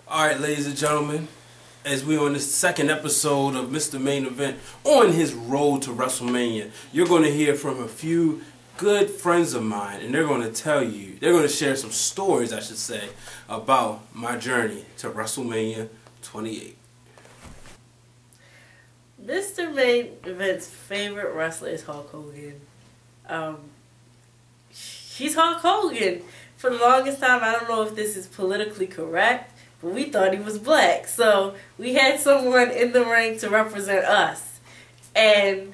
Alright, ladies and gentlemen, as we on this second episode of Mr. Main Event on his road to WrestleMania, you're going to hear from a few good friends of mine, and they're going to tell you, they're going to share some stories, I should say, about my journey to WrestleMania 28. Mr. Main Event's favorite wrestler is Hulk Hogan. He's Hulk Hogan. For the longest time, I don't know if this is politically correct, but we thought he was black. So we had someone in the ring to represent us. And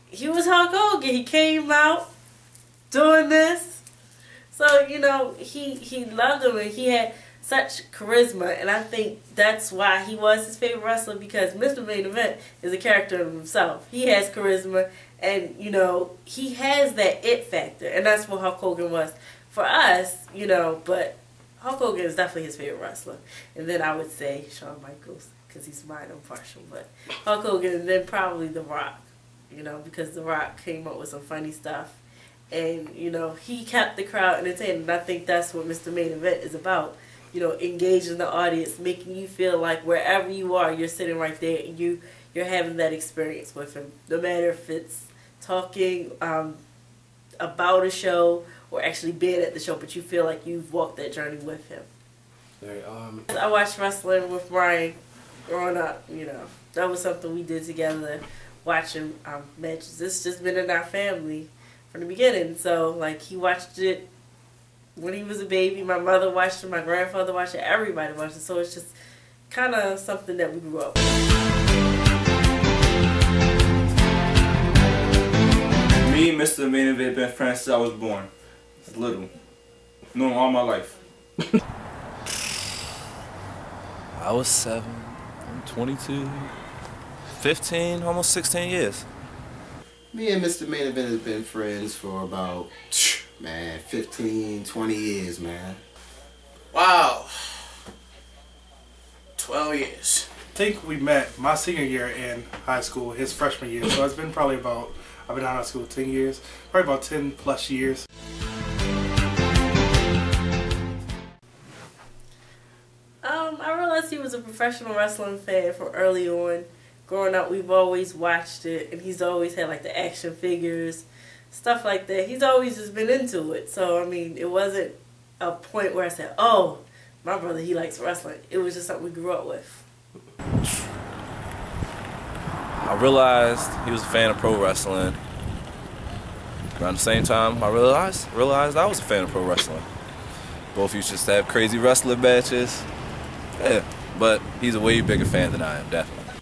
he was Hulk Hogan. He came out doing this. So, you know, he loved him, and he had such charisma, and I think that's why he was his favorite wrestler, because Mr. Main Event is a character of himself. He has charisma, and, you know, he has that it factor, and that's what Hulk Hogan was for us, you know, but Hulk Hogan is definitely his favorite wrestler. And then I would say Shawn Michaels, because he's mine impartial, but Hulk Hogan, and then probably The Rock, you know, because The Rock came up with some funny stuff, and, you know, he kept the crowd entertained, and I think that's what Mr. Main Event is about. You know, engaging the audience, making you feel like wherever you are, you're sitting right there, and you're having that experience with him. No matter if it's talking about a show or actually being at the show, but you feel like you've walked that journey with him. I watched wrestling with Brian growing up. You know, that was something we did together, watching matches. It's just been in our family from the beginning. So, like, he watched it when he was a baby. My mother watched it, my grandfather watched it, everybody watched it. So it's just kind of something that we grew up with. Me and Mr. Main Event been friends since I was born. It's little. Known all my life. I was 7, I'm 22, 15, almost 16 years. Me and Mr. Main Event have been friends for about, man, 15, 20 years, man. Wow. 12 years. I think we met my senior year in high school, his freshman year. So it's been probably about, I've been out of school 10 years, probably about 10 plus years. I realized he was a professional wrestling fan from early on. Growing up, we've always watched it, and he's always had like the action figures, stuff like that. He's always just been into it. So, I mean, it wasn't a point where I said, oh, my brother, he likes wrestling. It was just something we grew up with. I realized he was a fan of pro wrestling. Around the same time, I realized I was a fan of pro wrestling. Both used to have crazy wrestling matches. Yeah, but he's a way bigger fan than I am, definitely.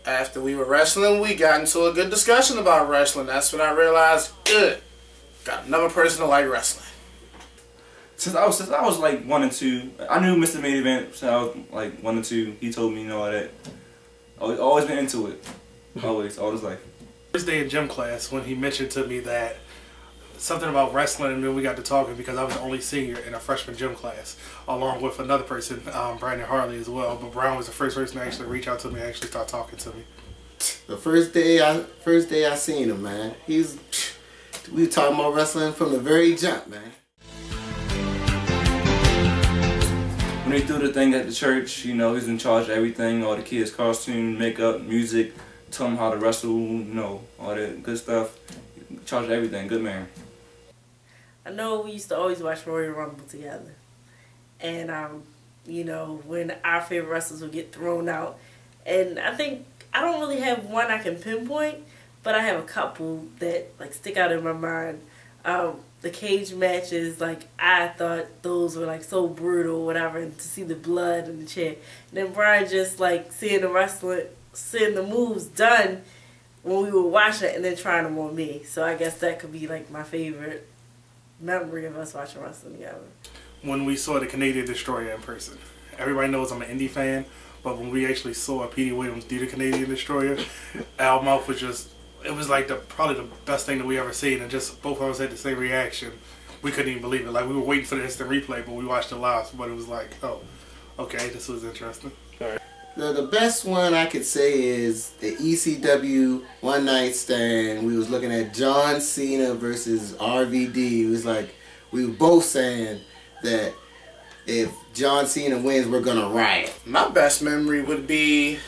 After we were wrestling, we got into a good discussion about wrestling. That's when I realized, good, got another person to like wrestling. Since I was like 1 and 2, I knew Mr. Main Event since I was like 1 and 2. He told me, you know, all that. Always been into it. Always, all his life. First day in gym class, when he mentioned to me that something about wrestling, and then we got to talking because I was the only senior in a freshman gym class, along with another person, Brandon Harley as well. But Brown was the first person to actually reach out to me and actually start talking to me. The first day I seen him, man, we were talking about wrestling from the very jump, man. when they threw the thing at the church, you know, he's in charge of everything, all the kids' costume, makeup, music, tell them how to wrestle, you know, all that good stuff. In charge of everything, good man. I know we used to always watch Royal Rumble together. And, you know, when our favorite wrestlers would get thrown out. And I think, I don't really have one I can pinpoint, but I have a couple that, like, stick out in my mind. The cage matches, like, I thought those were, like, so brutal, whatever, and to see the blood in the chair. And then Brian just, like, seeing the moves done when we were watching it and then trying them on me. So I guess that could be, like, my favorite memory of us watching wrestling together. When we saw the Canadian Destroyer in person. Everybody knows I'm an indie fan, but when we actually saw Petey Williams do the Canadian Destroyer, our mouth was just, it was like probably the best thing that we ever seen, and just both of us had the same reaction. We couldn't even believe it. Like, we were waiting for the instant replay, but we watched it live, but it was like, oh, okay, this was interesting. The best one I could say is the ECW One Night Stand. We was looking at John Cena versus RVD. It was like, we were both saying that if John Cena wins, we're gonna riot. My best memory would be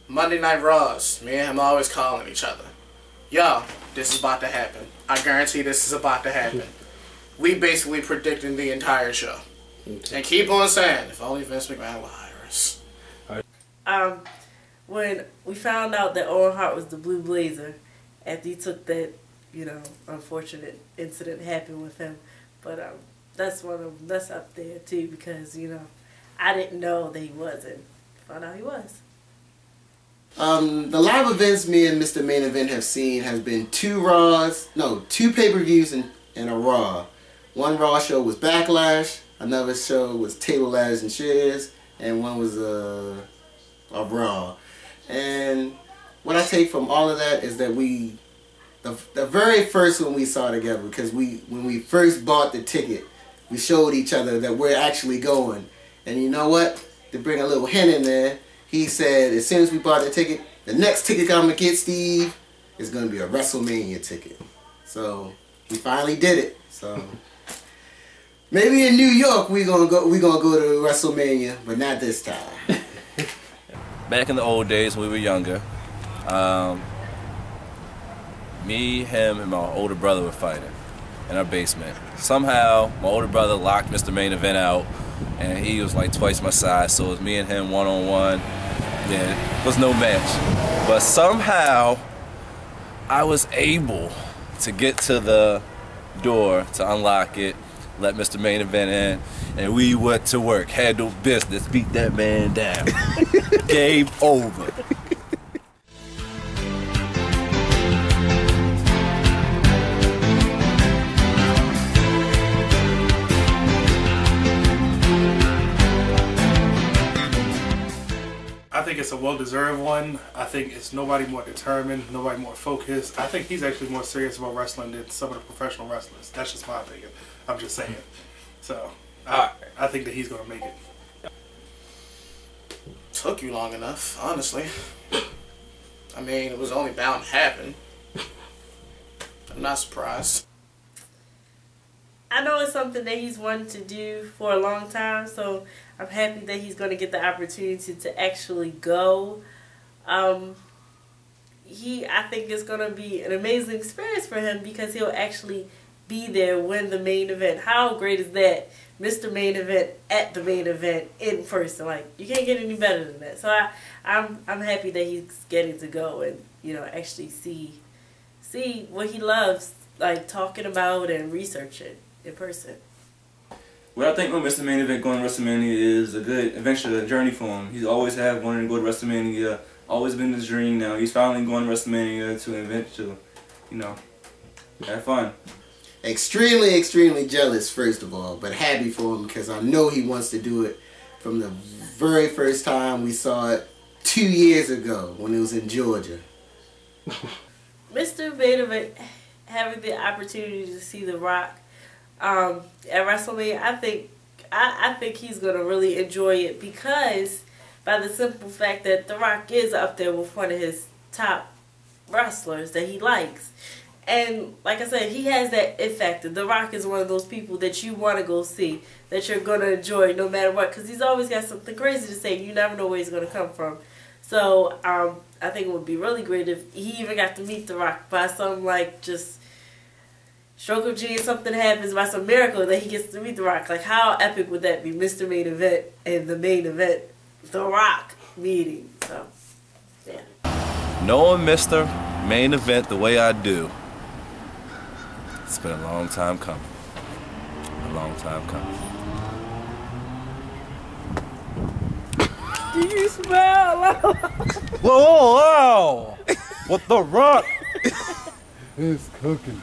Monday Night Raws. Me and him always calling each other. Yo, this is about to happen. I guarantee this is about to happen. We basically predicting the entire show. And keep on saying, if only Vince McMahon would hire us. When we found out that Owen Hart was the Blue Blazer, after he took that, you know, unfortunate incident happened with him, but that's that's up there too, because, you know, I didn't know that he wasn't. Found out he was. The live events me and Mr. Main Event have seen has been two pay-per-views and a Raw. One Raw show was Backlash, another show was Table, Ladders, and Chairs, and one was a Raw. And what I take from all of that is that the very first one we saw together, because when we first bought the ticket, we showed each other that we're actually going. And you know what? To bring a little hint in there, he said as soon as we bought the ticket, the next ticket I'm gonna get, Steve, is gonna be a WrestleMania ticket. So he finally did it. So maybe in New York we gonna go to WrestleMania, but not this time. Back in the old days when we were younger, me, him, and my older brother were fighting in our basement. Somehow, my older brother locked Mr. Main Event out, and he was like twice my size, so it was me and him one-on-one. Yeah, it was no match. But somehow, I was able to get to the door to unlock it, let Mr. Main Event in, and we went to work, handled business, beat that man down. Game over. I think it's a well-deserved one. I think it's nobody more determined, nobody more focused. I think he's actually more serious about wrestling than some of the professional wrestlers. That's just my opinion. I'm just saying. So, I think that he's going to make it. Took you long enough, honestly. I mean, it was only bound to happen. I'm not surprised. I know it's something that he's wanted to do for a long time, so I'm happy that he's going to get the opportunity to actually go. I think it's going to be an amazing experience for him because he'll actually be there when the main event. How great is that? Mr. Main Event at the main event in person. Like, you can't get any better than that. So I'm happy that he's getting to go and, you know, actually see what he loves, like talking about and researching in person. Well, I think when Mr. Main Event going to WrestleMania is a good adventure, journey for him. He's always had wanted to go to WrestleMania, always been his dream. Now he's finally going to WrestleMania to eventually, you know, have fun. Extremely, extremely jealous, first of all, but happy for him because I know he wants to do it from the very first time we saw it 2 years ago when it was in Georgia. Mr. Main Event having the opportunity to see The Rock at WrestleMania, I think he's gonna really enjoy it because by the simple fact that The Rock is up there with one of his top wrestlers that he likes. And like I said, he has that it factor. The Rock is one of those people that you want to go see, that you're going to enjoy no matter what, because he's always got something crazy to say. You never know where he's going to come from. So I think it would be really great if he even got to meet The Rock by some, like, just stroke of genius, something happens by some miracle that he gets to meet The Rock. Like, how epic would that be? Mr. Main Event and the main event, The Rock meeting. So, yeah. Knowing Mr. Main Event the way I do, it's been a long time coming. A long time coming. Do you smell? Whoa! What The Rock is cooking.